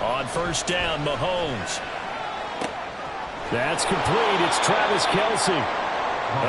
On first down, Mahomes. That's complete. It's Travis Kelce.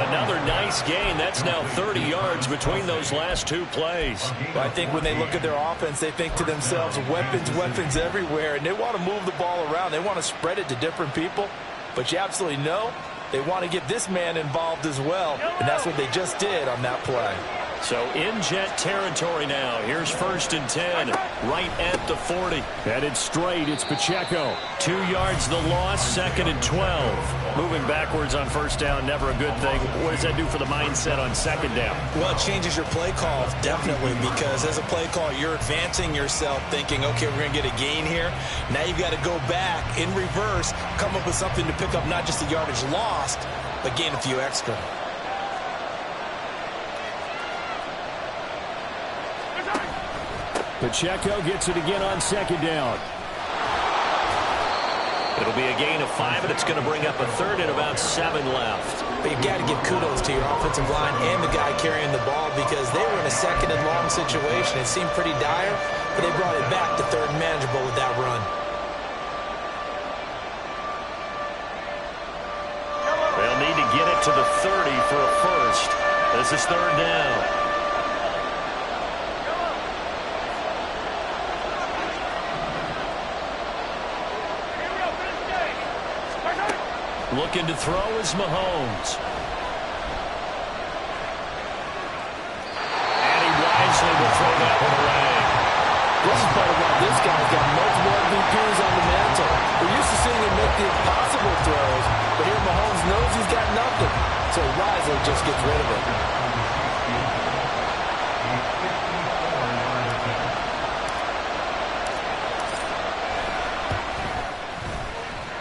Another nice gain. That's now 30 yards between those last two plays. Well, I think when they look at their offense, they think to themselves, weapons everywhere, and they want to move the ball around. They want to spread it to different people, but you absolutely know they want to get this man involved as well, and that's what they just did on that play. So in Jet territory now. Here's 1st and 10, right at the 40. Headed straight, it's Pacheco. 2 yards the loss, 2nd and 12. Moving backwards on first down, never a good thing. What does that do for the mindset on 2nd down? Well, it changes your play call, definitely, because as a play call, you're advancing yourself thinking, okay, we're going to get a gain here. Now you've got to go back in reverse, come up with something to pick up not just the yardage lost, but gain a few extra. Pacheco gets it again on 2nd down. It'll be a gain of 5, and it's going to bring up a 3rd and about 7 left. But you've got to give kudos to your offensive line and the guy carrying the ball because they were in a 2nd and long situation. It seemed pretty dire, but they brought it back to 3rd and manageable with that run. They'll need to get it to the 30 for a first. This is 3rd down. Looking to throw is Mahomes. And he wisely will throw that one away. This is part of why this guy's got multiple MVPs on the mantle. We're used to seeing him make the impossible throws, but here Mahomes knows he's got nothing, so he wisely just gets rid of it.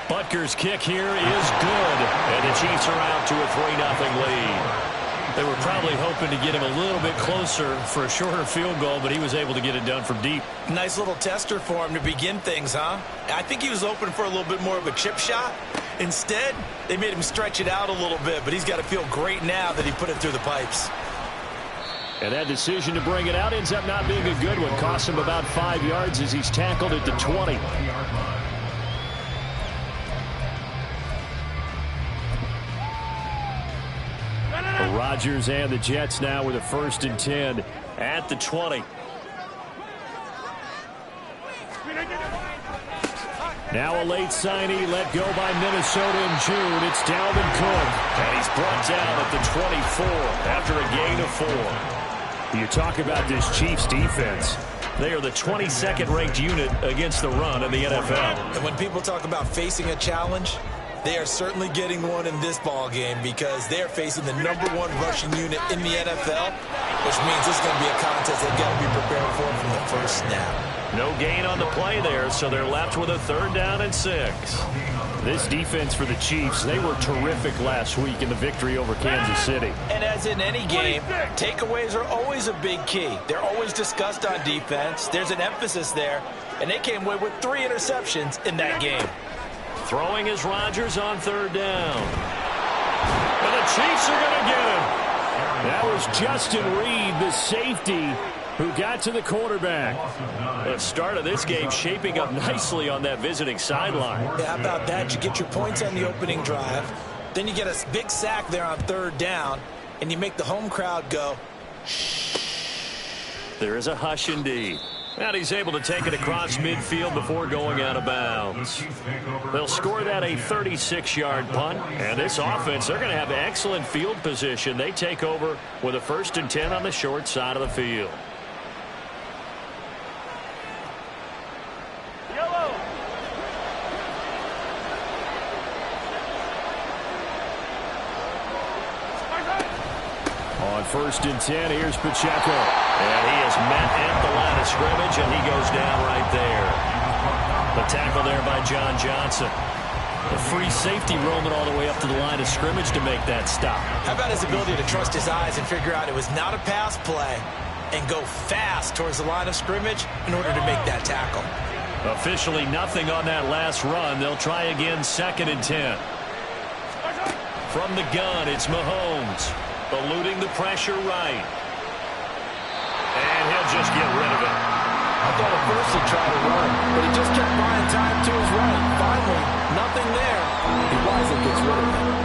Butker's kick here is good, and the Chiefs are out to a 3-0 lead. They were probably hoping to get him a little bit closer for a shorter field goal, but he was able to get it done from deep. Nice little tester for him to begin things, huh? I think he was open for a little bit more of a chip shot. Instead, they made him stretch it out a little bit, but he's got to feel great now that he put it through the pipes. And that decision to bring it out ends up not being a good one. Costs him about 5 yards as he's tackled at the 20. Rodgers and the Jets now with a 1st and 10 at the 20. Now a late signee let go by Minnesota in June. It's Dalvin Cook. And he's brought down at the 24 after a gain of 4. You talk about this Chiefs defense. They are the 22nd ranked unit against the run in the NFL. And when people talk about facing a challenge, they are certainly getting one in this ball game because they're facing the #1 rushing unit in the NFL, which means this is going to be a contest they've got to be prepared for from the first snap. No gain on the play there, so they're left with a 3rd down and 6. This defense for the Chiefs, they were terrific last week in the victory over Kansas City. And as in any game, takeaways are always a big key. They're always discussed on defense. There's an emphasis there, and they came away with 3 interceptions in that game. Throwing is Rodgers on 3rd down. And the Chiefs are going to get him. That was Justin Reed, the safety, who got to the quarterback. The start of this game shaping up nicely on that visiting sideline. Yeah, how about that? You get your points on the opening drive. Then you get a big sack there on 3rd down, and you make the home crowd go, shh. There is a hush indeed. And he's able to take it across midfield before going out of bounds. They'll score that a 36-yard punt. And this offense, they're going to have excellent field position. They take over with a 1st and 10 on the short side of the field. On 1st and 10, here's Pacheco. And he is met at the line of scrimmage, and he goes down right there. The tackle there by John Johnson. The free safety roaming all the way up to the line of scrimmage to make that stop. How about his ability to trust his eyes and figure out it was not a pass play and go fast towards the line of scrimmage in order to make that tackle. Officially nothing on that last run. They'll try again 2nd and 10. From the gun, it's Mahomes. Eluding the pressure right. And he'll just get rid of it. I thought at first he tried to run, but he just kept buying time to his right. Finally, nothing there. He wisely gets rid of it.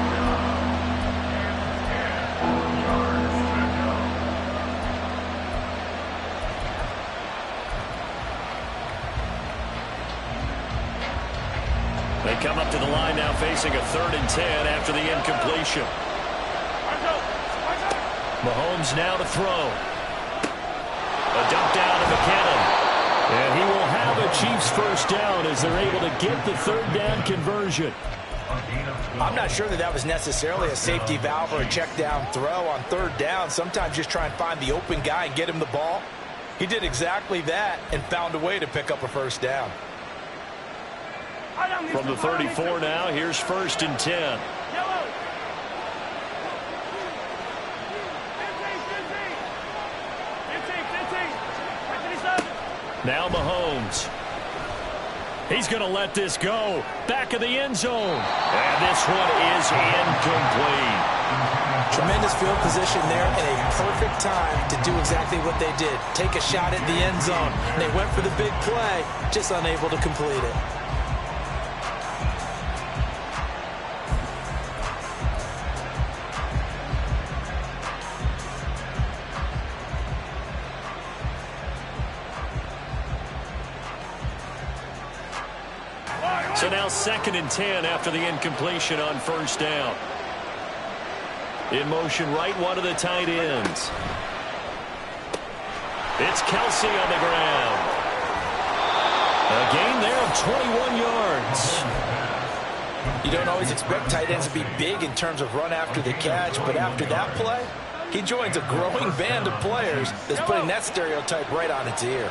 They come up to the line now facing a 3rd and 10 after the incompletion. Mahomes now to throw. A dump down to McKinnon. And he will have a Chiefs first down as they're able to get the 3rd down conversion. I'm not sure that was necessarily a safety valve or a check down throw on 3rd down. Sometimes just try and find the open guy and get him the ball. He did exactly that and found a way to pick up a first down. From the 34 now, here's 1st and 10. Now Mahomes. He's going to let this go. Back of the end zone. And this one is incomplete. Tremendous field position there and a perfect time to do exactly what they did. Take a shot at the end zone. They went for the big play, just unable to complete it. So now 2nd and 10 after the incompletion on 1st down. In motion right, one of the tight ends. It's Kelsey on the ground. A gain there of 21 yards. You don't always expect tight ends to be big in terms of run after the catch, but after that play, he joins a growing band of players that's putting that stereotype right on its ear.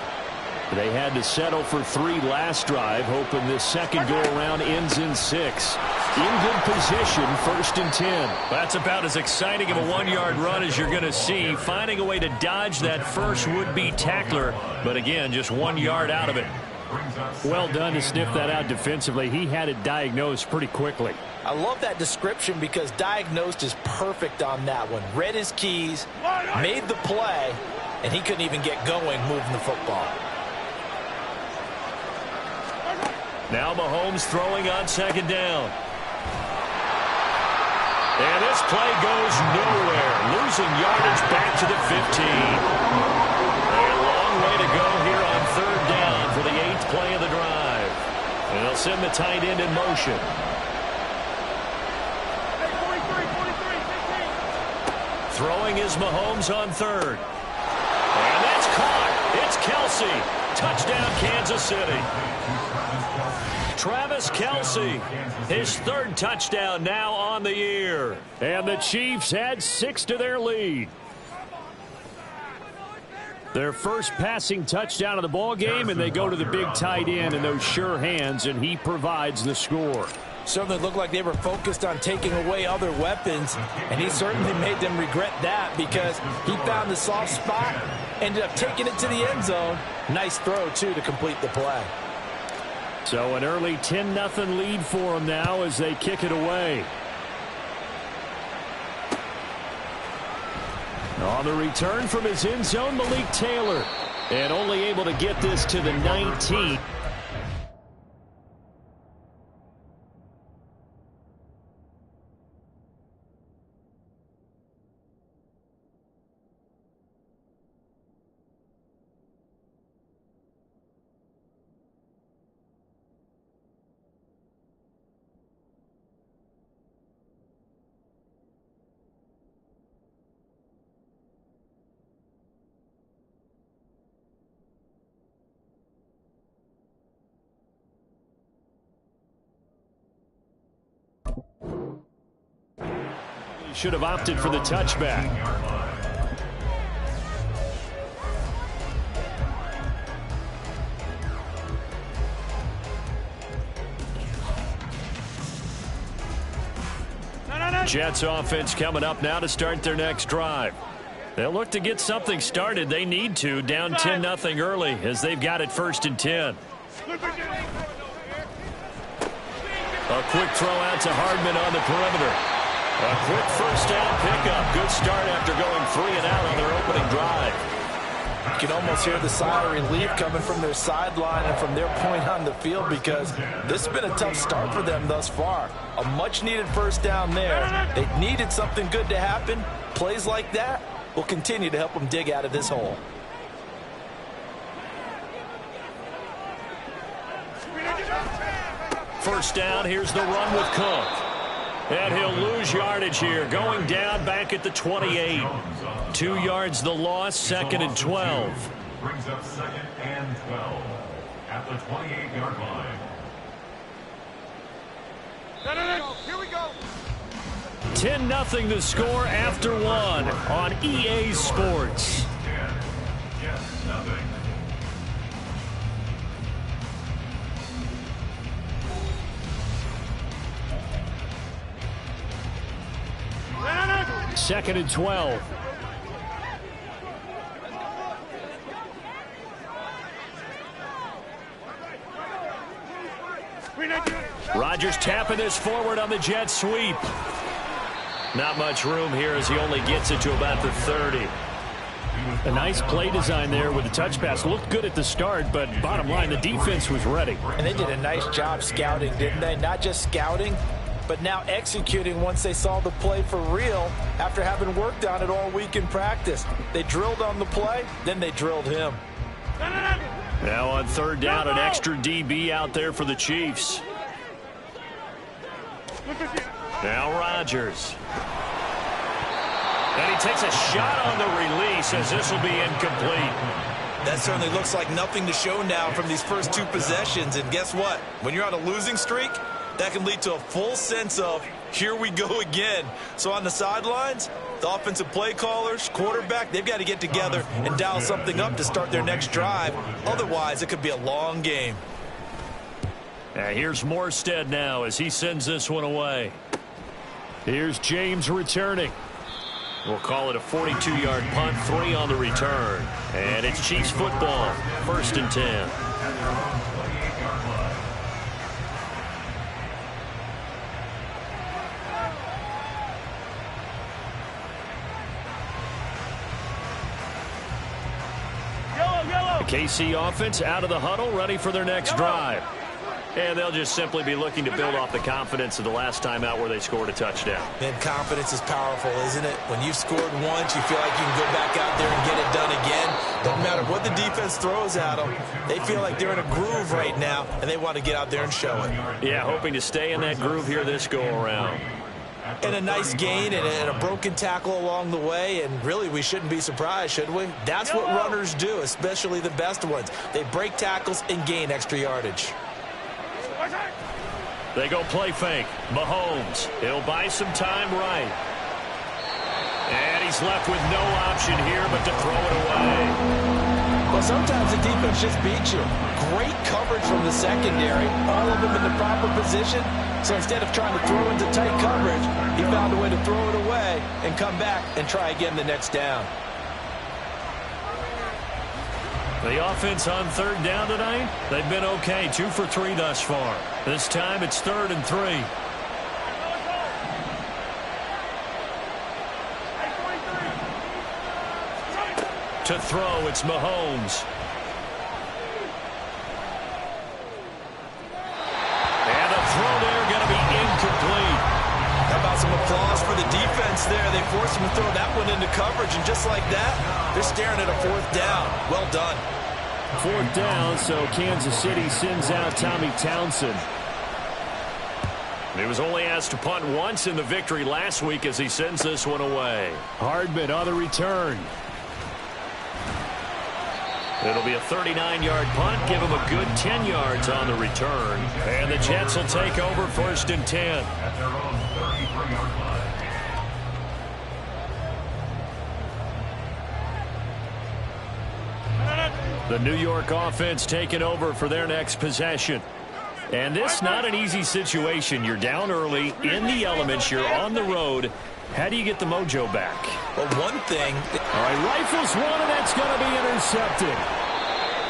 They had to settle for 3 last drive, hoping this second go-around ends in 6. In good position, 1st and 10. That's about as exciting of a 1-yard run as you're going to see. Finding a way to dodge that first would-be tackler, but again, just 1 yard out of it. Well done to sniff that out defensively. He had it diagnosed pretty quickly. I love that description because diagnosed is perfect on that one. Read his keys, made the play, and he couldn't even get going moving the football. Now Mahomes throwing on 2nd down. And this play goes nowhere. Losing yardage back to the 15. A long way to go here on 3rd down for the 8th play of the drive. And they'll send the tight end in motion. Throwing is Mahomes on 3rd. And that's caught. It's Kelsey. Touchdown, Kansas City. Travis Kelsey, his 3rd touchdown now on the year. And the Chiefs add 6 to their lead. Their first passing touchdown of the ball game, and they go to the big tight end in those sure hands, and he provides the score. Certainly looked like they were focused on taking away other weapons, and he certainly made them regret that because he found the soft spot, ended up taking it to the end zone. Nice throw, too, to complete the play. So an early 10-0 lead for them now as they kick it away. On the return from his end zone, Malik Taylor. And only able to get this to the 19. Should have opted for the touchback. Jets offense coming up now to start their next drive. They'll look to get something started. They need to, down 10-0 early as they've got it 1st and 10. A quick throw out to Hardman on the perimeter. A quick first down pickup. Good start after going 3 and out on their opening drive. You can almost hear the sigh of relief coming from their sideline and from their point on the field, because this has been a tough start for them thus far. A much-needed first down there. They needed something good to happen. Plays like that will continue to help them dig out of this hole. First down, here's the run with Cook. And he'll lose yardage here, going down back at the 28. 2 yards the loss, 2nd and 12. Brings up 2nd and 12 at the 28-yard line. Here we go. 10-0 the score after 1 on EA Sports. 10. Yes, nothing. Second and 12. Rodgers tapping this forward on the jet sweep. Not much room here as he only gets it to about the 30. A nice play design there with the touch pass. Looked good at the start, but bottom line, the defense was ready. And they did a nice job scouting, didn't they? Not just scouting, but now executing once they saw the play for real after having worked on it all week in practice. They drilled on the play, then they drilled him. Now on third down, an extra DB out there for the Chiefs. Now Rodgers. And he takes a shot on the release as this will be incomplete. That certainly looks like nothing to show now from these first 2 possessions. And guess what? When you're on a losing streak, that can lead to a full sense of, here we go again. So on the sidelines, the offensive play callers, quarterback, they've got to get together and dial something up to start their next drive. Otherwise, it could be a long game. Here's Morstead now as he sends this one away. Here's James returning. We'll call it a 42-yard punt, 3 on the return. And it's Chiefs football, 1st and 10. The KC offense out of the huddle, ready for their next drive. And they'll just simply be looking to build off the confidence of the last time out where they scored a touchdown. Man, confidence is powerful, isn't it? When you've scored once, you feel like you can go back out there and get it done again. Doesn't matter what the defense throws at them. They feel like they're in a groove right now, and they want to get out there and show it. Yeah, hoping to stay in that groove here this go-around. And a nice gain and a broken tackle along the way, and really we shouldn't be surprised, should we? That's what runners do, especially the best ones. They break tackles and gain extra yardage. They go play fake. Mahomes. He'll buy some time right. And he's left with no option here but to throw it away. Well, sometimes the defense just beats you. Great coverage from the secondary. All of them in the proper position. So instead of trying to throw into tight coverage, he found a way to throw it away and come back and try again the next down. The offense on third down tonight, they've been okay. 2 for 3 thus far. This time it's 3rd and 3. To throw, it's Mahomes. And a throw there going to be incomplete. How about some applause for the defense there? They forced him to throw that one into coverage, and just like that, they're staring at a 4th down. Well done. 4th down, so Kansas City sends out Tommy Townsend. He was only asked to punt once in the victory last week as he sends this one away. Hardman on the return. It'll be a 39-yard punt. Give him a good 10 yards on the return. And the Jets will take over 1st and 10. At their own 33-yard line. The New York offense taking over for their next possession. And this not an easy situation. You're down early, in the elements, you're on the road. How do you get the mojo back? Well, one thing. All right, rifles one, and that's going to be intercepted.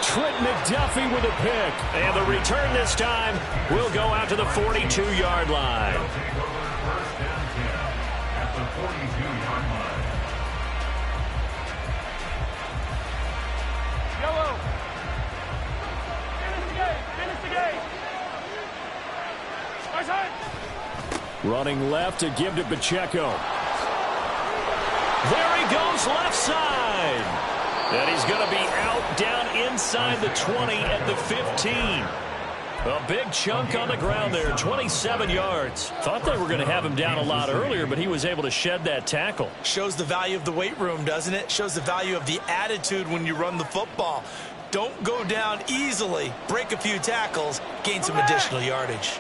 Trent McDuffie with a pick. And the return this time will go out to the 42-yard line. They'll take over 1st and 10 at the 42-yard line. Running left to give to Pacheco. There he goes left side. And he's going to be out down inside the 20 at the 15. A big chunk on the ground there, 27 yards. Thought they were going to have him down a lot earlier, but he was able to shed that tackle. Shows the value of the weight room, doesn't it? Shows the value of the attitude when you run the football. Don't go down easily. Break a few tackles, gain some additional yardage.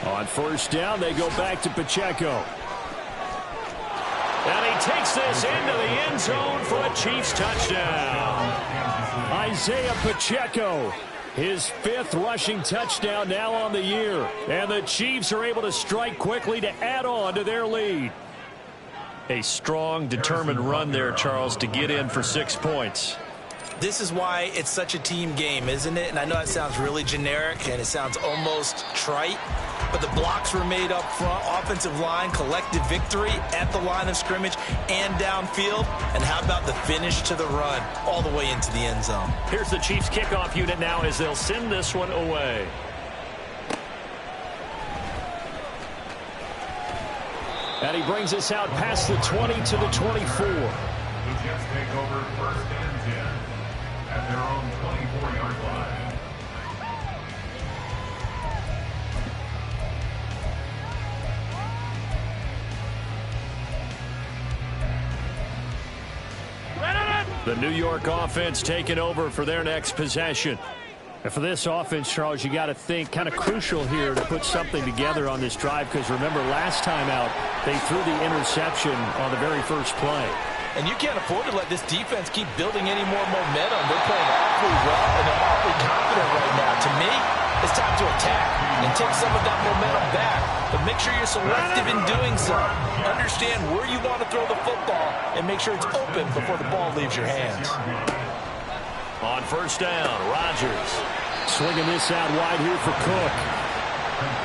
On first down, they go back to Pacheco. And he takes this into the end zone for a Chiefs touchdown. Isaiah Pacheco, his 5th rushing touchdown now on the year. And the Chiefs are able to strike quickly to add on to their lead. A strong, determined run there, Charles, to get in for 6 points. This is why it's such a team game, isn't it? And I know that sounds really generic and it sounds almost trite, but the blocks were made up front, offensive line, collective victory at the line of scrimmage and downfield. And how about the finish to the run all the way into the end zone? Here's the Chiefs kickoff unit now as they'll send this one away. And he brings us out past the 20 to the 24. The Jets take over 1st and 10 at their own 24-yard line. The New York offense taking over for their next possession. And for this offense, Charles, you got to think kind of crucial here to put something together on this drive, because remember last time out they threw the interception on the very first play. And you can't afford to let this defense keep building any more momentum. They're playing awfully well and they're awfully confident right now. To me, it's time to attack and take some of that momentum back. But make sure you're selective in doing so. Understand where you want to throw the football and make sure it's open before the ball leaves your hands. On first down, Rodgers. Swinging this out wide here for Cook.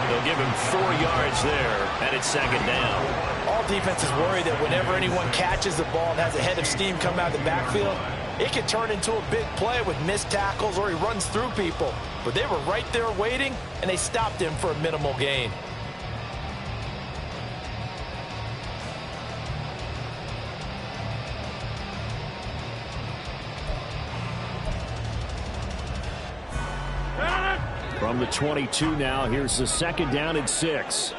They'll give him 4 yards there, and it's 2nd down. All defenses worry that whenever anyone catches the ball and has a head of steam come out of the backfield, it can turn into a big play with missed tackles or he runs through people. But they were right there waiting, and they stopped him for a minimal gain. From the 22 now, here's the 2nd down and 6.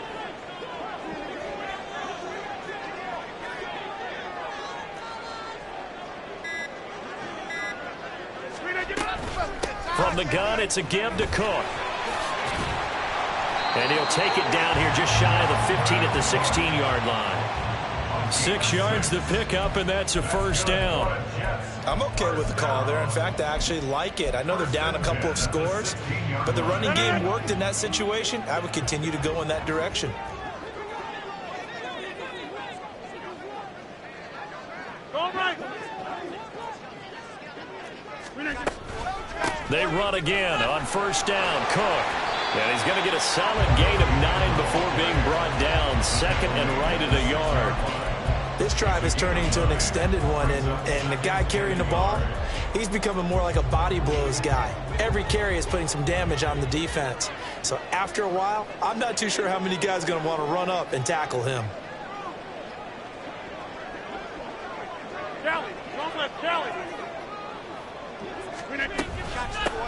From the gun, it's a give to Cook. And he'll take it down here just shy of the 15 at the 16-yard line. 6 yards the pickup, and that's a first down. I'm okay with the call there. In fact, I actually like it. I know they're down a couple of scores, but the running game worked in that situation. I would continue to go in that direction. They run again on first down. Cook. And he's going to get a solid gain of 9 before being brought down. 2nd and right at a yard. This drive is turning into an extended one, and the guy carrying the ball, he's becoming more like a body blows guy. Every carry is putting some damage on the defense. So after a while, I'm not too sure how many guys are going to want to run up and tackle him.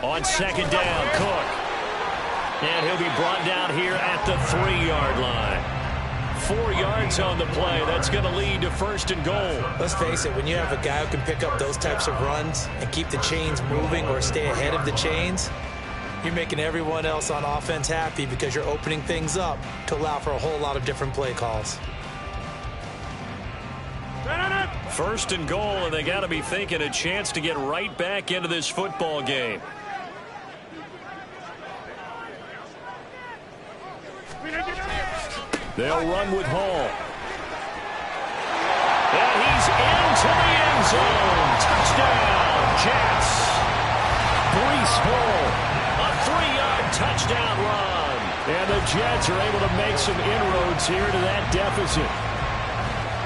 On 2nd down, Cook. And he'll be brought down here at the 3-yard line. 4 yards on the play. That's going to lead to 1st and goal. Let's face it, when you have a guy who can pick up those types of runs and keep the chains moving or stay ahead of the chains, you're making everyone else on offense happy because you're opening things up to allow for a whole lot of different play calls. 1st and goal, and they got to be thinking a chance to get right back into this football game. They'll run with Hall. And he's into the end zone. Touchdown, Jets. Breece Hall. A 3-yard touchdown run. And the Jets are able to make some inroads here to that deficit.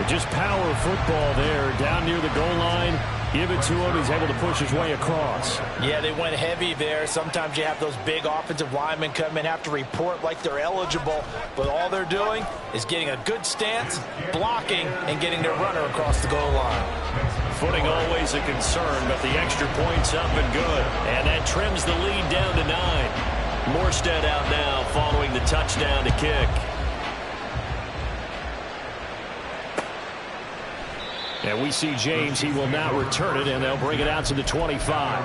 Just power football there down near the goal line. Give it to him. He's able to push his way across. Yeah, they went heavy there. Sometimes you have those big offensive linemen come in, have to report like they're eligible, but all they're doing is getting a good stance, blocking, and getting their runner across the goal line. Footing always a concern, but the extra point's up and good. And that trims the lead down to 9. Morstead out now following the touchdown to kick. And we see James. He will now return it, and they'll bring it out to the 25.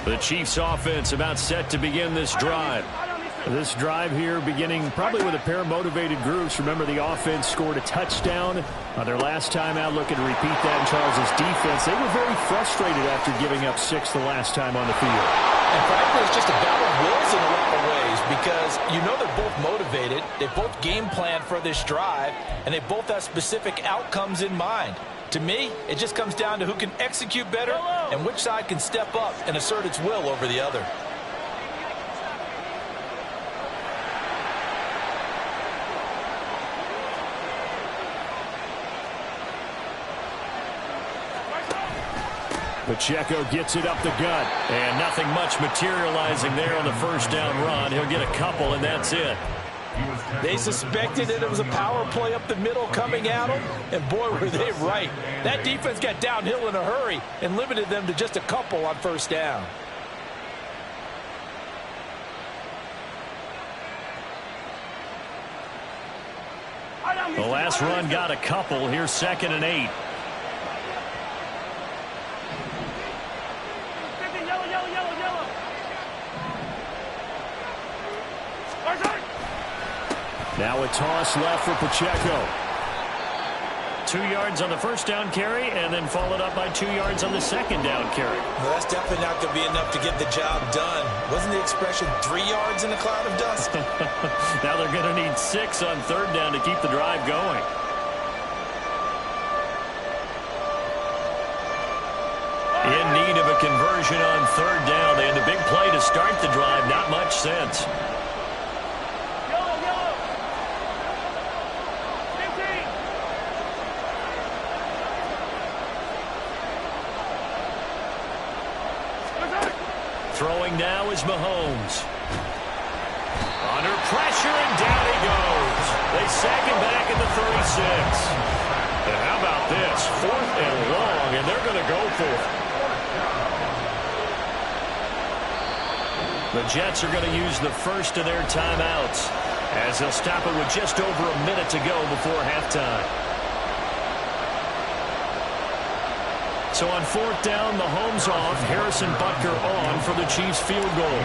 The Chiefs offense about set to begin this drive. This drive here beginning probably with a pair of motivated groups. Remember, the offense scored a touchdown on their last time out, looking to repeat that in Charles' defense. They were very frustrated after giving up 6 the last time on the field. And frankly, it's just a battle of wills in a lot of ways because you know they're both motivated. They both game plan for this drive, and they both have specific outcomes in mind. To me, it just comes down to who can execute better and which side can step up and assert its will over the other. Pacheco gets it up the gut. And nothing much materializing there on the first down run. He'll get a couple, and that's it. They suspected that it was a power play up the middle coming at them, and boy, were they right. That defense got downhill in a hurry and limited them to just a couple on first down. The last run got a couple. Here's 2nd and 8. Now a toss left for Pacheco. 2 yards on the first down carry, and then followed up by 2 yards on the second down carry. Well, that's definitely not going to be enough to get the job done. Wasn't the expression 3 yards in a cloud of dust? Now they're going to need 6 on third down to keep the drive going. In need of a conversion on third down. They had the big play to start the drive. Not much sense. Throwing now is Mahomes. Under pressure, and down he goes. They sack him back at the 36. And how about this? 4th and long, and they're going to go for it. The Jets are going to use the first of their timeouts as they'll stop it with just over a minute to go before halftime. So on 4th down, Mahomes off, Harrison Butker on for the Chiefs field goal.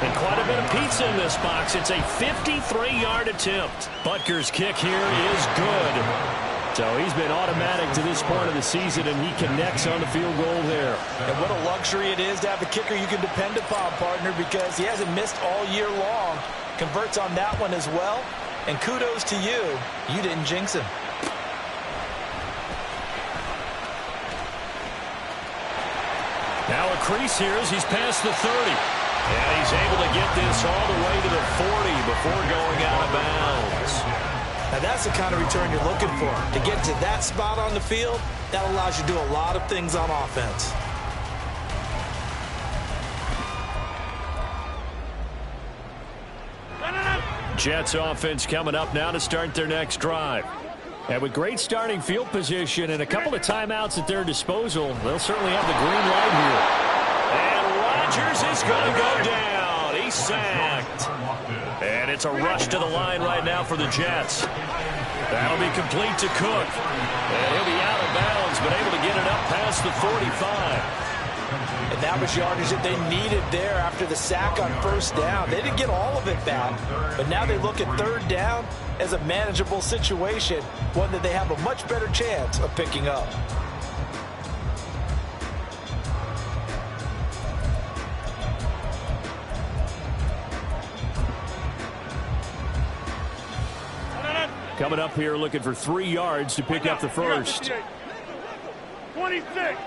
And quite a bit of pizza in this box. It's a 53-yard attempt. Butker's kick here is good. So he's been automatic to this point of the season, and he connects on the field goal there. And what a luxury it is to have a kicker you can depend upon, partner, because he hasn't missed all year long. Converts on that one as well. And kudos to you. You didn't jinx him. Now a crease here as he's past the 30. And he's able to get this all the way to the 40 before going out of bounds. Now that's the kind of return you're looking for. To get to that spot on the field, that allows you to do a lot of things on offense. Jets offense coming up now to start their next drive. And with great starting field position and a couple of timeouts at their disposal, they'll certainly have the green light here. And Rodgers is going to go down. He's sacked. And it's a rush to the line right now for the Jets. That'll be complete to Cook. And he'll be out of bounds, but able to get it up past the 45. And that was yardage that they needed there after the sack on first down. They didn't get all of it back, but now they look at third down as a manageable situation, one that they have a much better chance of picking up. Coming up here looking for 3 yards to pick up the first. 26.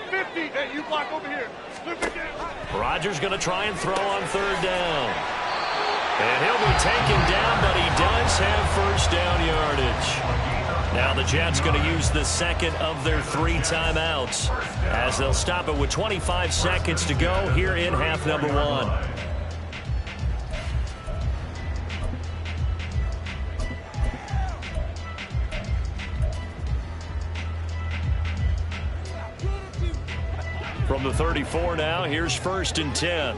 50. Hey, you block over here. Look at that. Rodgers going to try and throw on third down. And he'll be taken down, but he does have first down yardage. Now the Jets going to use the second of their 3 timeouts as they'll stop it with 25 seconds to go here in half number 1. From the 34 now, here's 1st and 10.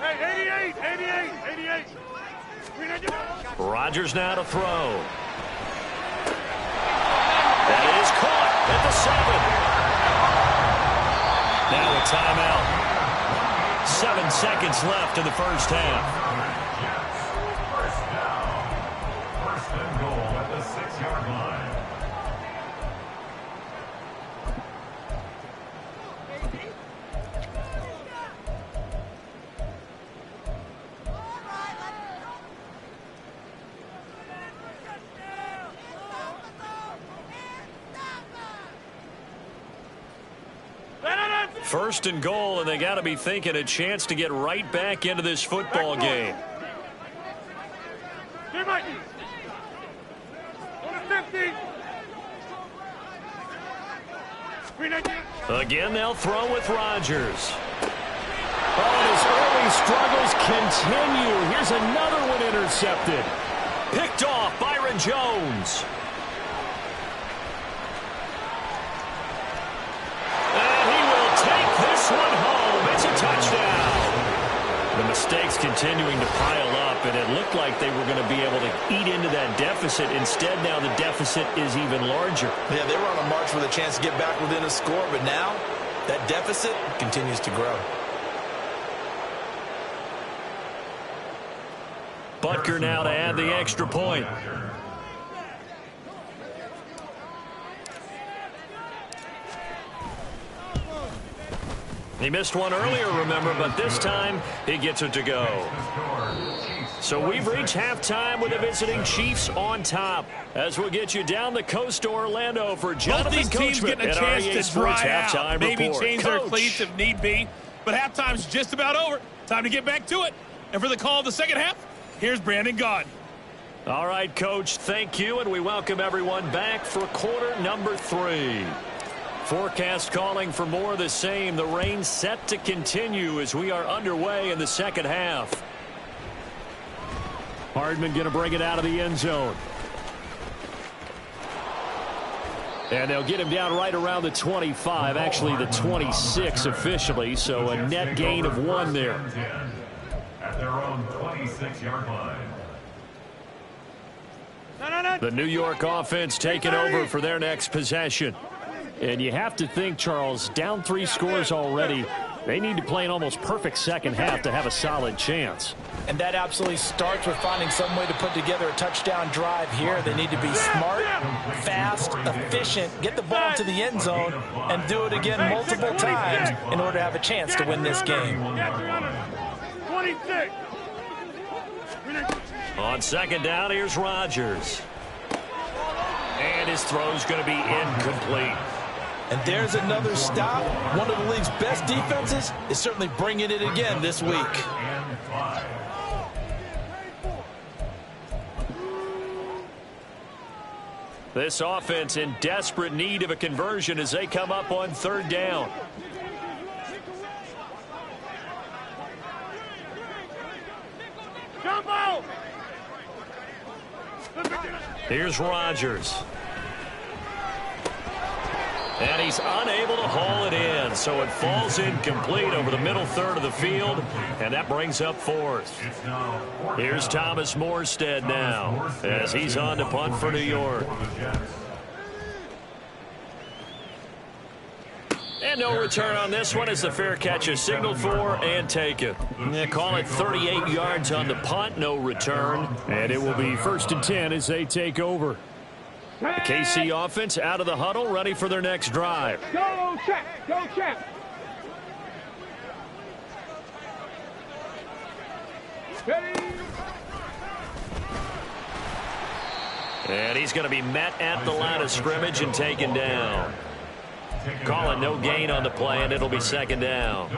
Hey, 88. Rodgers now to throw. That is caught at the 7. Now a timeout. 7 seconds left in the first half. First and goal at the 6-yard line. First and goal, and they got to be thinking a chance to get right back into this football game. Here, Mikey. On the 50. Again, they'll throw with Rodgers. Oh, and his early struggles continue. Here's another one intercepted. Picked off Byron Jones. One home. It's a touchdown. The mistakes continuing to pile up, and it looked like they were going to be able to eat into that deficit. Instead, now the deficit is even larger. Yeah, they were on a march with a chance to get back within a score, but now that deficit continues to grow. Butker now to add the extra point. He missed one earlier, remember, but this time he gets it to go. So we've reached halftime with the visiting Chiefs on top. As we'll get you down the coast to Orlando for Jonathan Both these teams getting a chance to dry out, maybe change their cleats if need be. But halftime's just about over. Time to get back to it. And for the call of the second half, here's Brandon Gaudin. All right, Coach, thank you, and we welcome everyone back for quarter number 3. Forecast calling for more of the same. The rain set to continue as we are underway in the second half. Hardman going to bring it out of the end zone. And they'll get him down right around the 25, actually the 26 officially, so a net gain of 1 there. At their own 26-yard line. The New York offense taking over for their next possession. And you have to think, Charles, down 3 scores already. They need to play an almost perfect second half to have a solid chance. And that absolutely starts with finding some way to put together a touchdown drive here. They need to be smart, fast, efficient, get the ball to the end zone, and do it again multiple times in order to have a chance to win this game. 26. On second down, here's Rodgers. And his throw's going to be incomplete. And there's another stop. One of the league's best defenses is certainly bringing it again this week. This offense in desperate need of a conversion as they come up on third down. Jump out. Here's Rodgers. And he's unable to haul it in, so it falls incomplete over the middle third of the field, and that brings up 4th. Here's Thomas Morstead now, as he's on to punt for New York. And no return on this one as the fair catch is signaled for and taken. They call it 38 yards on the punt, no return. And it will be 1st and 10 as they take over. The KC offense out of the huddle, ready for their next drive. Go, Champ. Go, Champ. Ready. And he's going to be met at the line of scrimmage and taken down. Calling no gain on the play, and it'll be second down.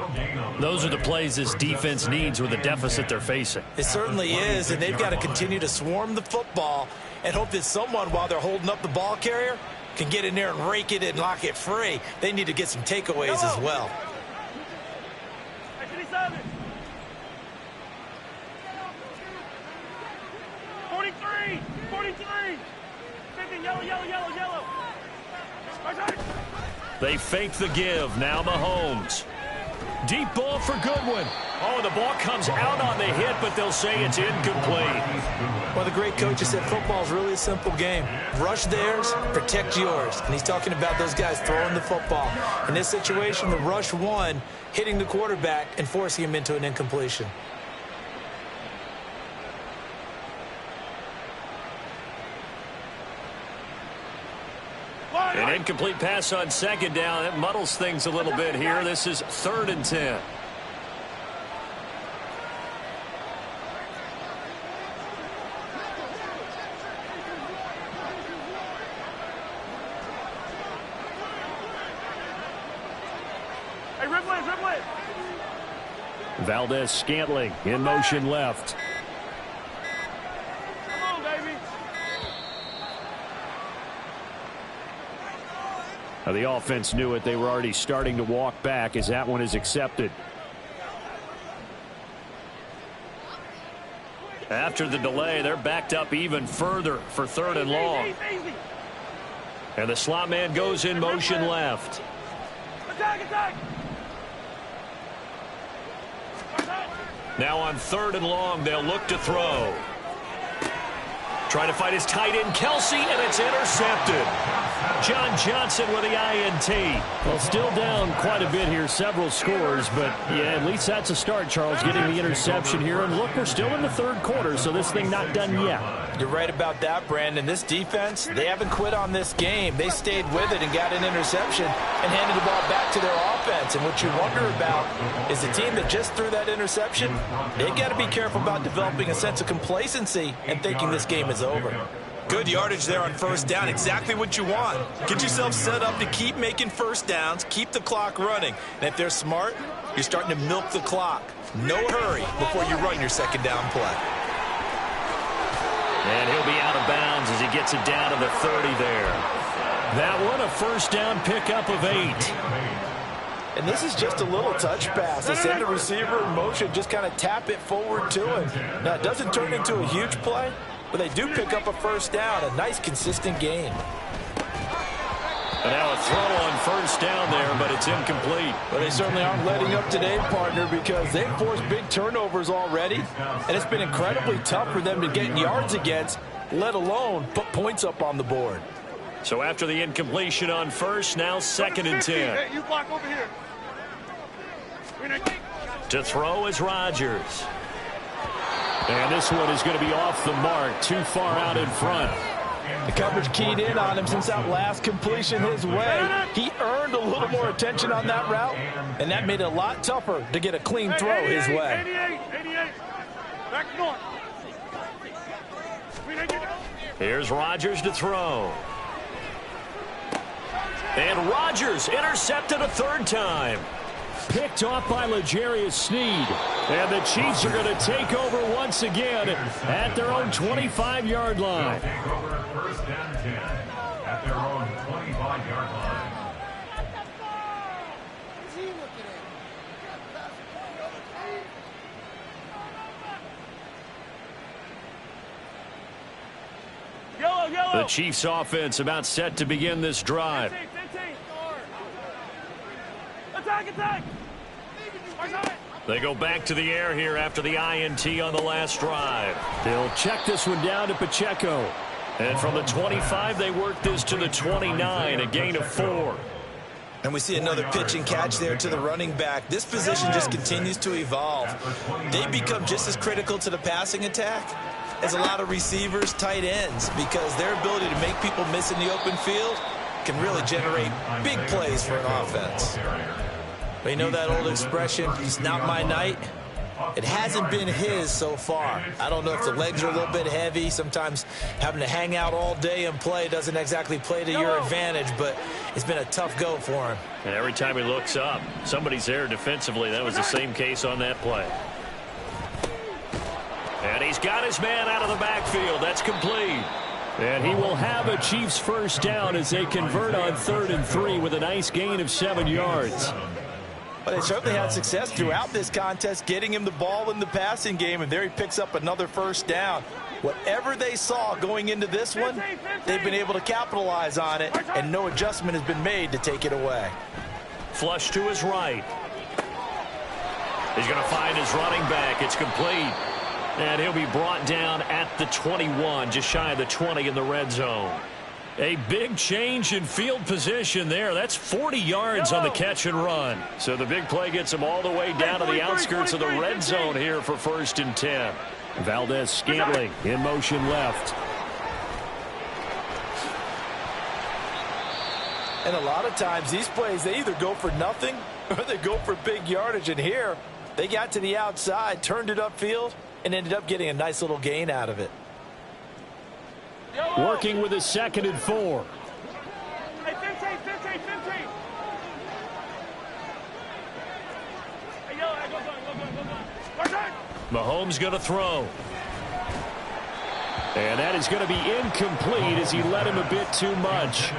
Those are the plays this defense needs with the deficit they're facing. It certainly is, and they've got to continue to swarm the football and hope that someone, while they're holding up the ball carrier, can get in there and rake it and lock it free. They need to get some takeaways as well. 43, 43. 50, yellow, yellow, yellow, yellow. They fake the give. Now Mahomes. Deep ball for Goodwin. Oh, the ball comes out on the hit, but they'll say it's incomplete. Well, the great coach said football is really a simple game. Rush theirs, protect yours. And he's talking about those guys throwing the football. In this situation, the rush one, hitting the quarterback and forcing him into an incompletion. An incomplete pass on second down. It muddles things a little bit here. This is 3rd and 10. Hey, Ripley. Valdez-Scantling in motion left. Come on, baby. Now, the offense knew it. They were already starting to walk back as that one is accepted. After the delay, they're backed up even further for 3rd and long. Easy. And the slot man goes in motion left. Attack. Now on 3rd and long, they'll look to throw. Trying to fight his tight end, Kelsey, and it's intercepted. John Johnson with the INT. Well, still down quite a bit here, several scores, but yeah, at least that's a start, Charles, getting the interception here. And look, we're still in the 3rd quarter, so this thing not done yet. You're right about that, Brandon. This defense, they haven't quit on this game. They stayed with it and got an interception and handed the ball back to their offense. And what you wonder about is the team that just threw that interception, they got to be careful about developing a sense of complacency and thinking this game is over. Good yardage there on 1st down. Exactly what you want. Get yourself set up to keep making 1st downs, keep the clock running. And if they're smart, you're starting to milk the clock. No hurry before you run your 2nd down play. And he'll be out of bounds as he gets it down to the 30 there. That one a 1st down pickup of 8. And this is just a little touch pass. They send the receiver in motion, just kind of tap it forward to him. Now, it doesn't turn into a huge play, but they do pick up a 1st down, a nice, consistent gain. And now a throw on 1st down there, but it's incomplete. Well, they certainly aren't letting up today, partner, because they've forced big turnovers already, and it's been incredibly tough for them to get yards against, let alone put points up on the board. So after the incompletion on 1st, now 2nd and 10. Hey, you block over here. To throw is Rodgers. And this one is going to be off the mark, too far out in front. The coverage keyed in on him since that last completion his way. He earned a little more attention on that route, and that made it a lot tougher to get a clean throw his way. 88. Back north. Here's Rodgers to throw. And Rodgers intercepted a 3rd time. Picked off by L'Jarius Sneed. And the Chiefs are going to take over once again at their own 25-yard line. Take over 1st and 10 at their own 25-yard line. Yellow. The Chiefs offense about set to begin this drive. 15. Attack. They go back to the air here after the INT on the last drive. They'll check this one down to Pacheco. And from the 25, they work this to the 29, a gain of 4. And we see another pitch and catch there to the running back. This position just continues to evolve. They become just as critical to the passing attack as a lot of receivers, tight ends, because their ability to make people miss in the open field can really generate big plays for an offense. But you know that old expression, it's not my night? It hasn't been his so far. I don't know if the legs are a little bit heavy. Sometimes having to hang out all day and play doesn't exactly play to your advantage, but it's been a tough go for him. And every time he looks up, somebody's there defensively. That was the same case on that play. And he's got his man out of the backfield. That's complete. And he will have a Chiefs first down as they convert on 3rd and 3 with a nice gain of 7 yards. But they certainly had success throughout this contest, getting him the ball in the passing game, and there he picks up another first down. Whatever they saw going into this one, they've been able to capitalize on it, and no adjustment has been made to take it away. Flush to his right. He's going to find his running back. It's complete. And he'll be brought down at the 21, just shy of the 20 in the red zone. A big change in field position there. That's 40 yards on the catch and run. So the big play gets him all the way down to the outskirts of the red zone here for 1st and 10. Valdez-Scantling in motion left. And a lot of times these plays, they either go for nothing or they go for big yardage. And here, they got to the outside, turned it upfield, and ended up getting a nice little gain out of it. Working with a 2nd and 4. Hey, 15. Hey, go. Mahomes going to throw. And that is going to be incomplete as he led him a bit too much.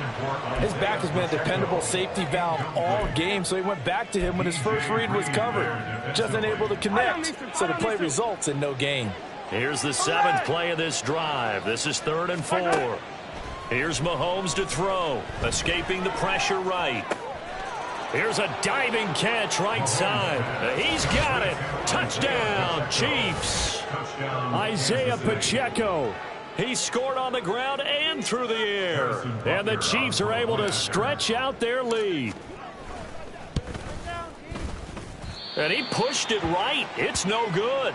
His back has been a dependable safety valve all game, so he went back to him when his first read was covered. Just unable to connect, so the play results in no gain. Here's the 7th play of this drive. This is 3rd and 4. Here's Mahomes to throw, escaping the pressure right. Here's a diving catch right side. He's got it. Touchdown, Chiefs. Isaiah Pacheco. He scored on the ground and through the air. And the Chiefs are able to stretch out their lead. And he pushed it right. It's no good.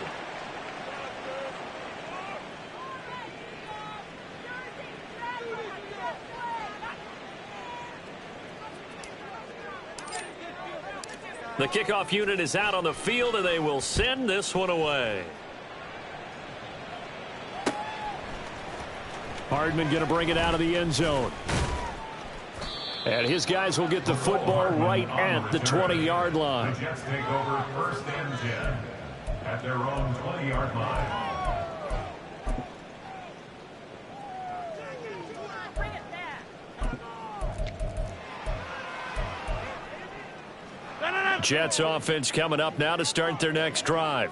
The kickoff unit is out on the field, and they will send this one away. Hardman going to bring it out of the end zone. And his guys will get the football right at the 20-yard line. The Jets take over 1st and 10 at their own 20-yard line. Jets offense coming up now to start their next drive.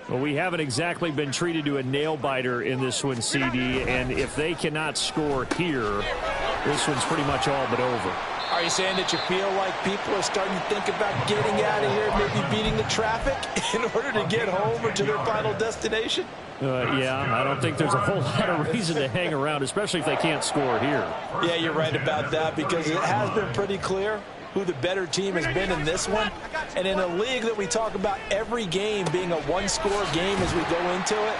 Well, we haven't exactly been treated to a nail-biter in this one, CD, and if they cannot score here, this one's pretty much all but over. Are you saying that you feel like people are starting to think about getting out of here, maybe beating the traffic in order to get home or to their final destination? Yeah, I don't think there's a whole lot of reason to hang around, especially if they can't score here. Yeah, you're right about that, because it has been pretty clear who the better team has been in this one. And in a league that we talk about every game being a one-score game as we go into it,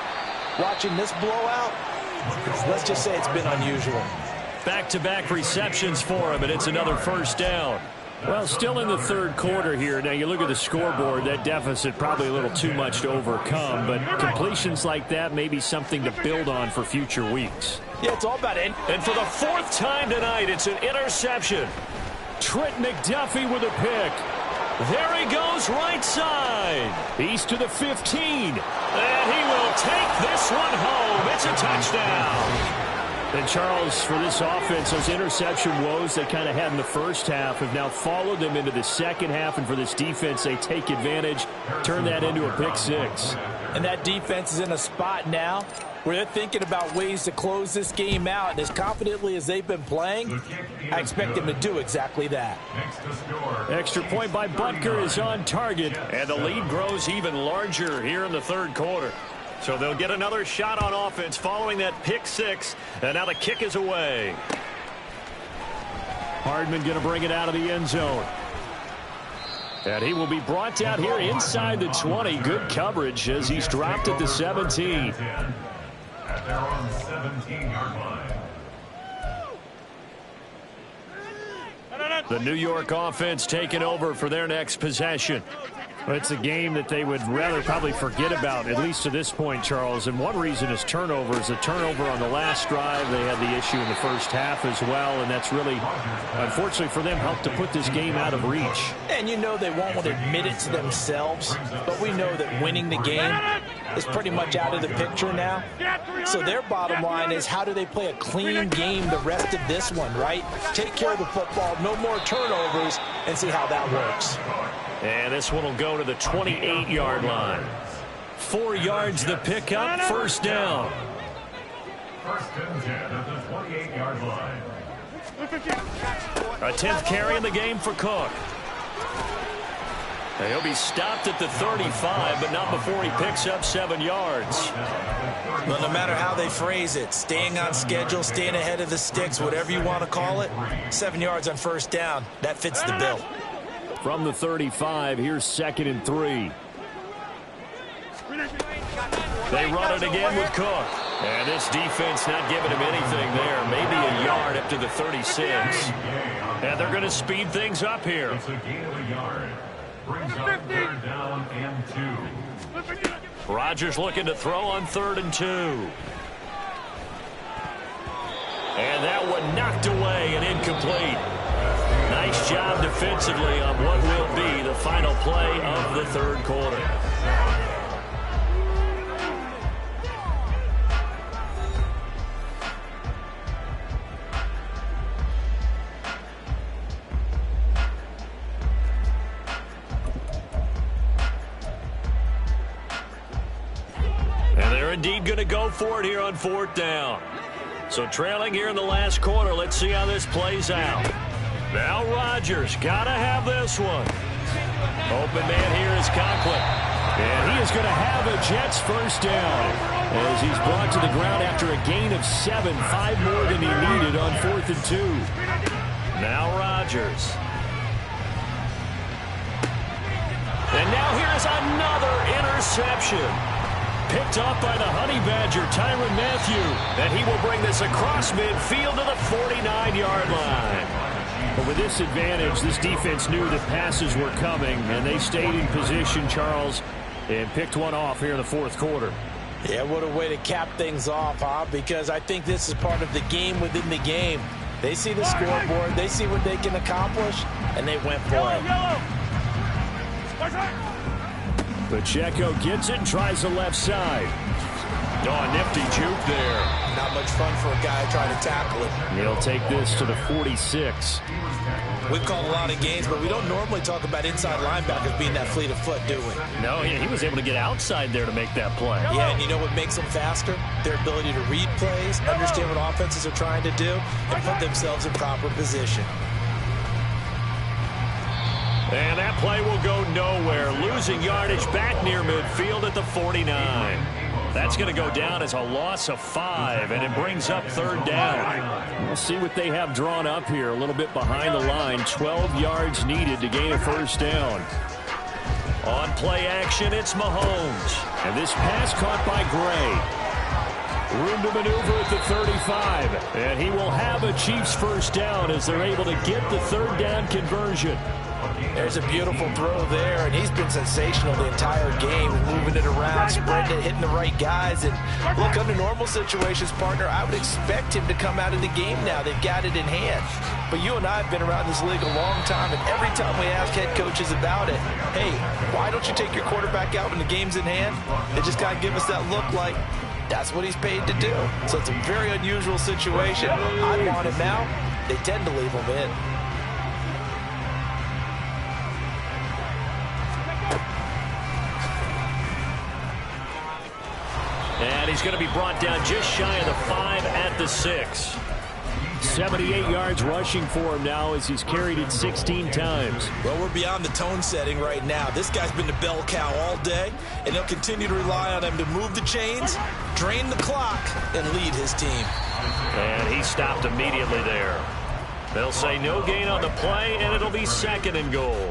watching this blowout, let's just say it's been unusual. Back-to-back receptions for him, and it's another first down. Well, still in the 3rd quarter here. Now, you look at the scoreboard, that deficit probably a little too much to overcome, but completions like that may be something to build on for future weeks. Yeah, it's all about it. And for the 4th time tonight, it's an interception. Trent McDuffie with a pick. There he goes right side. He's to the 15. And he will take this one home. It's a touchdown. And, Charles, for this offense, those interception woes they kind of had in the first half have now followed them into the second half. And for this defense, they take advantage, turn that into a pick 6. And that defense is in a spot now where they're thinking about ways to close this game out. And as confidently as they've been playing, I expect them to do exactly that. Extra point by Butker is on target. And the lead grows even larger here in the 3rd quarter. So they'll get another shot on offense following that pick 6. And now the kick is away. Hardman going to bring it out of the end zone. And he will be brought down here inside the 20. Good coverage as he's dropped at the 17. At their own 17-yard line. The New York offense taking over for their next possession. It's a game that they would rather probably forget about, at least to this point, Charles. And one reason is turnovers. A turnover on the last drive. They had the issue in the first half as well, and that's really, unfortunately for them, helped to put this game out of reach. And you know they won't want to admit it to themselves, but we know that winning the game is pretty much out of the picture now. So their bottom line is, how do they play a clean game the rest of this one, right? Take care of the football, no more turnovers, and see how that works. And this one will go to the 28-yard line. 4 yards the pickup, first down. First and 10 at the 28-yard line. A 10th carry in the game for Cook. And he'll be stopped at the 35, but not before he picks up 7 yards. Well, no matter how they phrase it, staying on schedule, staying ahead of the sticks, whatever you want to call it, 7 yards on first down, that fits the bill. From the 35, here's 2nd and 3. They run it again with Cook. And this defense not giving him anything there. Maybe a yard up to the 36. And they're going to speed things up here. It's a gain of a yard. Brings up 3rd down and 2. Rodgers looking to throw on 3rd and 2. And that one knocked away and incomplete. Nice job defensively on what will be the final play of the 3rd quarter. And they're indeed going to go for it here on 4th down. So trailing here in the last quarter, let's see how this plays out. Now Rodgers, gotta have this one. Open man here is Conklin. And he is going to have a Jets first down as he's brought to the ground after a gain of 7, 5 more than he needed on 4th and 2. Now Rodgers. And now here's another interception. Picked up by the Honey Badger, Tyrann Mathieu. And he will bring this across midfield to the 49-yard line. But with this advantage, this defense knew that passes were coming, and they stayed in position, Charles, and picked one off here in the 4th quarter. Yeah, what a way to cap things off, huh? Because I think this is part of the game within the game. They see the scoreboard, they see what they can accomplish, and they went for it. Pacheco gets it and tries the left side. Oh, nifty juke there. Not much fun for a guy trying to tackle it. He'll take this to the 46. We've called a lot of games, but we don't normally talk about inside linebackers being that fleet of foot, do we? No, he was able to get outside there to make that play. Yeah, and you know what makes them faster? Their ability to read plays, understand what offenses are trying to do, and put themselves in proper position. And that play will go nowhere. Losing yardage back near midfield at the 49. That's going to go down as a loss of 5, and it brings up 3rd down. We'll see what they have drawn up here. A little bit behind the line. 12 yards needed to gain a first down. On play action, it's Mahomes. And this pass caught by Gray. Room to maneuver at the 35. And he will have a Chiefs first down as they're able to get the 3rd down conversion. There's a beautiful throw there, and he's been sensational the entire game, moving it around, spreading it, hitting the right guys. And look, under normal situations, partner, I would expect him to come out of the game now. They've got it in hand. But you and I have been around this league a long time, and every time we ask head coaches about it, hey, why don't you take your quarterback out when the game's in hand? They just kind of give us that look like that's what he's paid to do. So it's a very unusual situation. I want him now. They tend to leave him in. And he's going to be brought down just shy of the 5 at the 6. 78 yards rushing for him now as he's carried it 16 times. Well, we're beyond the tone setting right now. This guy's been the bell cow all day, and they'll continue to rely on him to move the chains, drain the clock, and lead his team. And he stopped immediately there. They'll say no gain on the play, and it'll be 2nd and goal.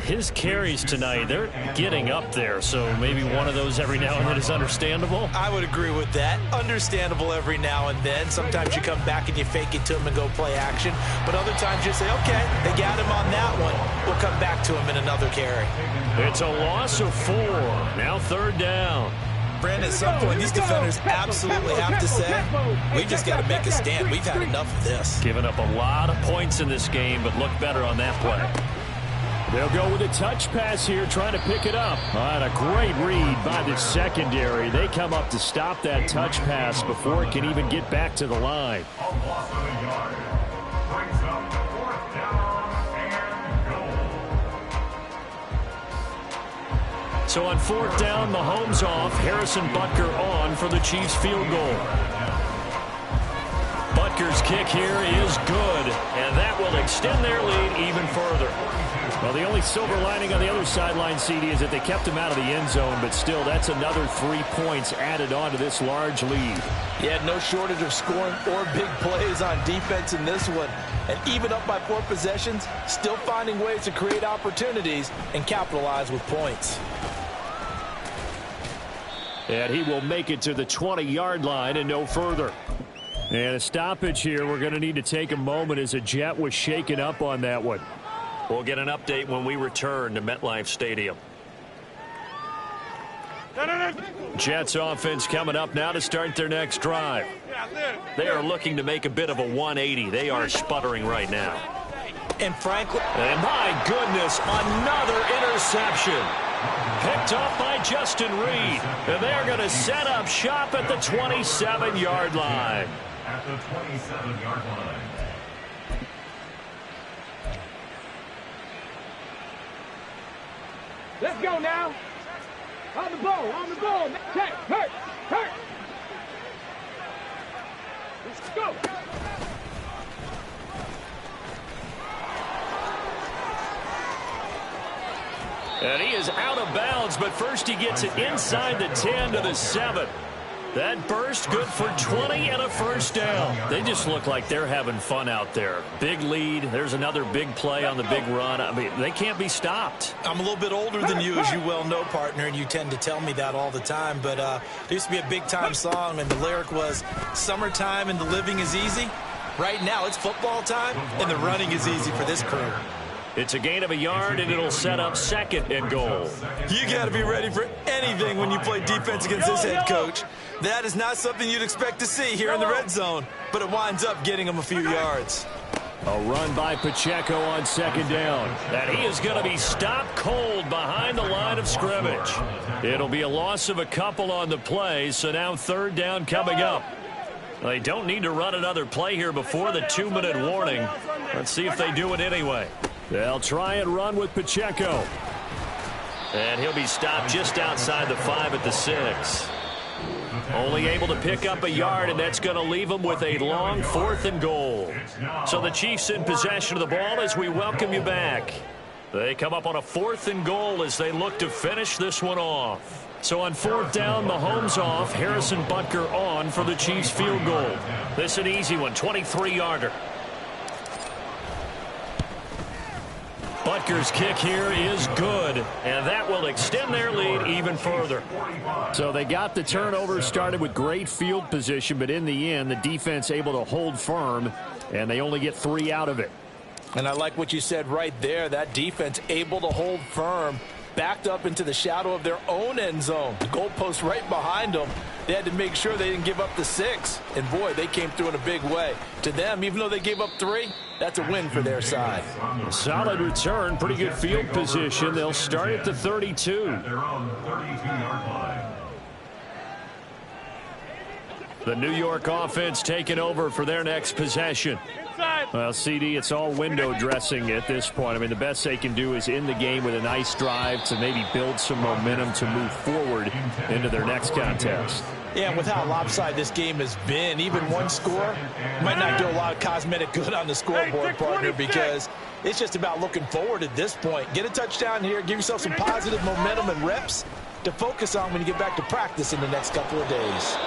His carries tonight, they're getting up there, so maybe one of those every now and then is understandable. I would agree with that. Understandable every now and then. Sometimes you come back and you fake it to him and go play action, but other times you say, okay, they got him on that one. We'll come back to him in another carry. It's a loss of 4. Now 3rd down. Brandon, at some point, these defenders absolutely have to say, we've just got to make a stand. We've had enough of this. Giving up a lot of points in this game, but look better on that play. They'll go with a touch pass here, trying to pick it up. And a great read by the secondary. They come up to stop that touch pass before it can even get back to the line. So on 4th down, Mahomes off, Harrison Butker on for the Chiefs field goal. Butker's kick here is good, and that will extend their lead even further. Well, the only silver lining on the other sideline, CD, is that they kept him out of the end zone, but still, that's another 3 points added on to this large lead. Yeah, no shortage of scoring or big plays on defense in this one. And even up by 4 possessions, still finding ways to create opportunities and capitalize with points. And he will make it to the 20-yard line and no further. And a stoppage here. We're going to need to take a moment as a Jet was shaken up on that one. We'll get an update when we return to MetLife Stadium. Jets offense coming up now to start their next drive. They are looking to make a bit of a 180. They are sputtering right now. And frankly, and my goodness, another interception. Picked off by Justin Reed. And they're going to set up shop at the 27-yard line. At the 27-yard line. Let's go now. On the ball, on the ball. Check, hurt, hurt. Let's go. And he is out of bounds, but first he gets it inside the 10 to the 7. That burst good for 20 and a first down. They just look like they're having fun out there. Big lead. There's another big play on the big run. I mean, they can't be stopped. I'm a little bit older than you, as you well know, partner, and you tend to tell me that all the time. But there used to be a big-time song, and the lyric was, summertime and the living is easy. Right now, it's football time, and the running is easy for this crew. It's a gain of a yard, and it'll set up 2nd and goal. You got to be ready for anything when you play defense against this head coach. That is not something you'd expect to see here in the red zone, but it winds up getting him a few yards. A run by Pacheco on 2nd down. And he is going to be stopped cold behind the line of scrimmage. It'll be a loss of a couple on the play, so now 3rd down coming up. They don't need to run another play here before the 2-minute warning. Let's see if they do it anyway. They'll try and run with Pacheco. And he'll be stopped just outside the 5 at the 6. Only able to pick up a yard, and that's going to leave them with a long 4th and goal. So the Chiefs in possession of the ball as we welcome you back. They come up on a 4th and goal as they look to finish this one off. So on 4th down, Mahomes off, Harrison Butker on for the Chiefs field goal. This is an easy one, 23-yarder. Butker's kick here is good, and that will extend their lead even further. So they got the turnover started with great field position, but in the end, the defense able to hold firm, and they only get 3 out of it. And I like what you said right there. That defense able to hold firm, backed up into the shadow of their own end zone. The goalpost right behind them. They had to make sure they didn't give up the 6. And, boy, they came through in a big way. To them, even though they gave up 3, that's a win for their side. Solid return, pretty good field position. They'll start at the 32. Their own 32-yard line. The New York offense taking over for their next possession. Well, CD, it's all window dressing at this point. I mean, the best they can do is end the game with a nice drive to maybe build some momentum to move forward into their next contest. Yeah, and with how lopsided this game has been, even one score might not do a lot of cosmetic good on the scoreboard, partner, because it's just about looking forward at this point. Get a touchdown here, give yourself some positive momentum and reps to focus on when you get back to practice in the next couple of days.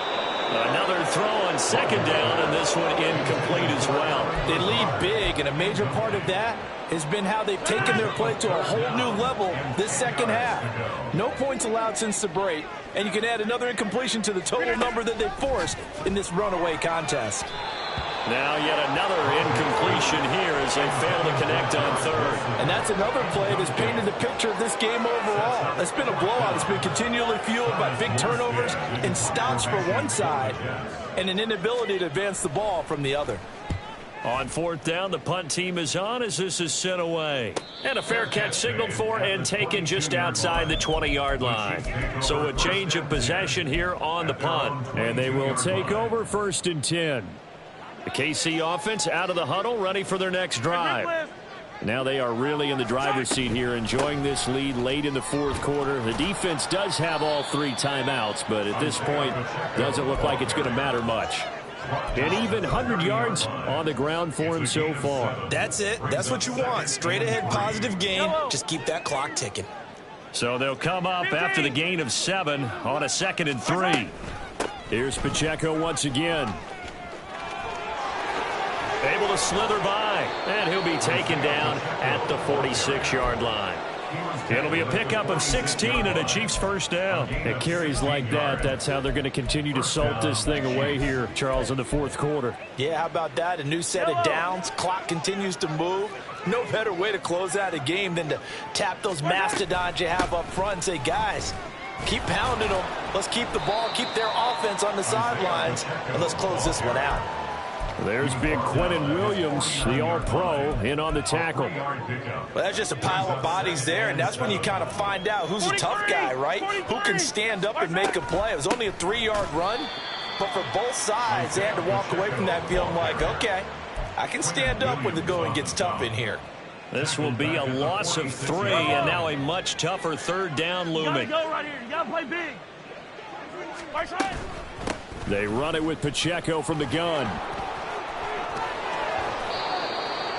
Another throw on second down, and this one incomplete as well. They lead big, and a major part of that has been how they've taken their play to a whole new level this second half. No points allowed since the break, and you can add another incompletion to the total number that they forced in this runaway contest. Now yet another incompletion here as they fail to connect on third. And that's another play that's painted the picture of this game overall. It's been a blowout. It's been continually fueled by big turnovers and stops for one side and an inability to advance the ball from the other. On fourth down, the punt team is on as this is sent away. And a fair catch signaled for and taken just outside the 20-yard line. So a change of possession here on the punt. And they will take over 1st and 10. The KC offense out of the huddle, ready for their next drive. Now they are really in the driver's seat here, enjoying this lead late in the fourth quarter. The defense does have all 3 timeouts, but at this point, doesn't look like it's going to matter much. And even 100 yards on the ground for him so far. That's it. That's what you want. Straight ahead positive game. Just keep that clock ticking. So they'll come up after the gain of 7 on a 2nd and 3. Here's Pacheco once again. Able to slither by, and he'll be taken down at the 46-yard line. It'll be a pickup of 16 and a Chiefs first down. It carries like that. That's how they're going to continue to salt this thing away here, Charles, in the fourth quarter. Yeah, how about that? A new set of downs. Clock continues to move. No better way to close out a game than to tap those mastodons you have up front and say, guys, keep pounding them. Let's keep the ball, keep their offense on the sidelines, and let's close this one out. There's big Quentin Williams, the All-Pro, in on the tackle. Well, that's just a pile of bodies there, and that's when you kind of find out who's a tough guy, right? Who can stand up and make a play. It was only a 3-yard run, but for both sides, they had to walk away from that feeling like, okay, I can stand up when the going gets tough in here. This will be a loss of 3, and now a much tougher 3rd down looming. You gotta go right here. You gotta play big. Right side. They run it with Pacheco from the gun.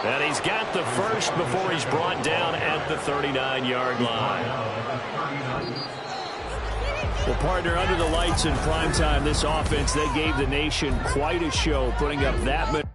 And he's got the first before he's brought down at the 39-yard line. Well, partner, under the lights in primetime, this offense, they gave the nation quite a show, putting up that many.